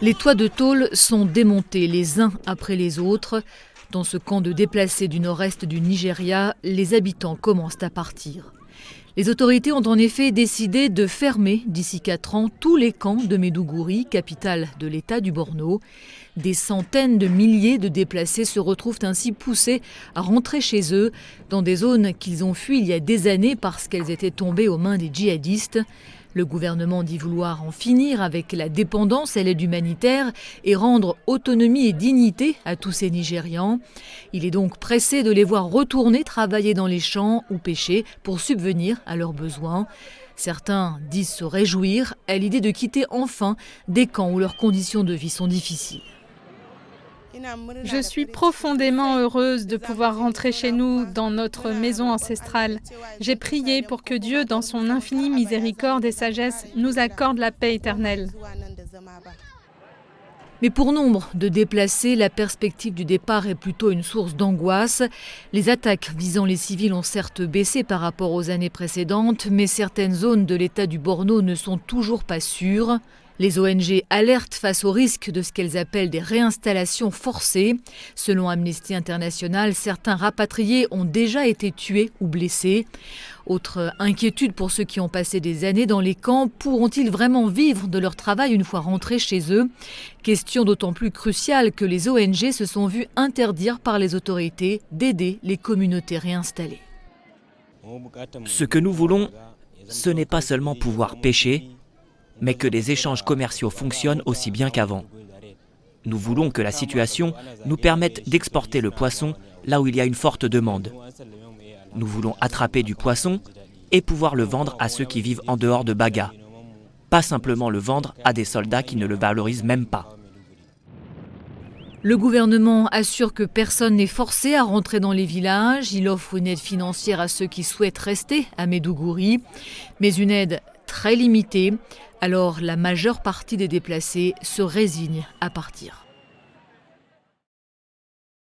Les toits de tôle sont démontés les uns après les autres. Dans ce camp de déplacés du nord-est du Nigeria, les habitants commencent à partir. Les autorités ont en effet décidé de fermer d'ici 4 ans tous les camps de Maiduguri, capitale de l'État du Borno. Des centaines de milliers de déplacés se retrouvent ainsi poussés à rentrer chez eux dans des zones qu'ils ont fuies il y a des années parce qu'elles étaient tombées aux mains des djihadistes. Le gouvernement dit vouloir en finir avec la dépendance à l'aide humanitaire et rendre autonomie et dignité à tous ces Nigérians. Il est donc pressé de les voir retourner travailler dans les champs ou pêcher pour subvenir à leurs besoins. Certains disent se réjouir à l'idée de quitter enfin des camps où leurs conditions de vie sont difficiles. Je suis profondément heureuse de pouvoir rentrer chez nous, dans notre maison ancestrale. J'ai prié pour que Dieu, dans son infinie miséricorde et sagesse, nous accorde la paix éternelle. Mais pour nombre de déplacés, la perspective du départ est plutôt une source d'angoisse. Les attaques visant les civils ont certes baissé par rapport aux années précédentes, mais certaines zones de l'État du Borno ne sont toujours pas sûres. Les ONG alertent face au risque de ce qu'elles appellent des réinstallations forcées. Selon Amnesty International, certains rapatriés ont déjà été tués ou blessés. Autre inquiétude pour ceux qui ont passé des années dans les camps, pourront-ils vraiment vivre de leur travail une fois rentrés chez eux? Question d'autant plus cruciale que les ONG se sont vues interdire par les autorités d'aider les communautés réinstallées. Ce que nous voulons, ce n'est pas seulement pouvoir pêcher, mais que les échanges commerciaux fonctionnent aussi bien qu'avant. Nous voulons que la situation nous permette d'exporter le poisson là où il y a une forte demande. Nous voulons attraper du poisson et pouvoir le vendre à ceux qui vivent en dehors de Baga. Pas simplement le vendre à des soldats qui ne le valorisent même pas. Le gouvernement assure que personne n'est forcé à rentrer dans les villages. Il offre une aide financière à ceux qui souhaitent rester à Maiduguri, mais une aide très limitée. Alors la majeure partie des déplacés se résigne à partir.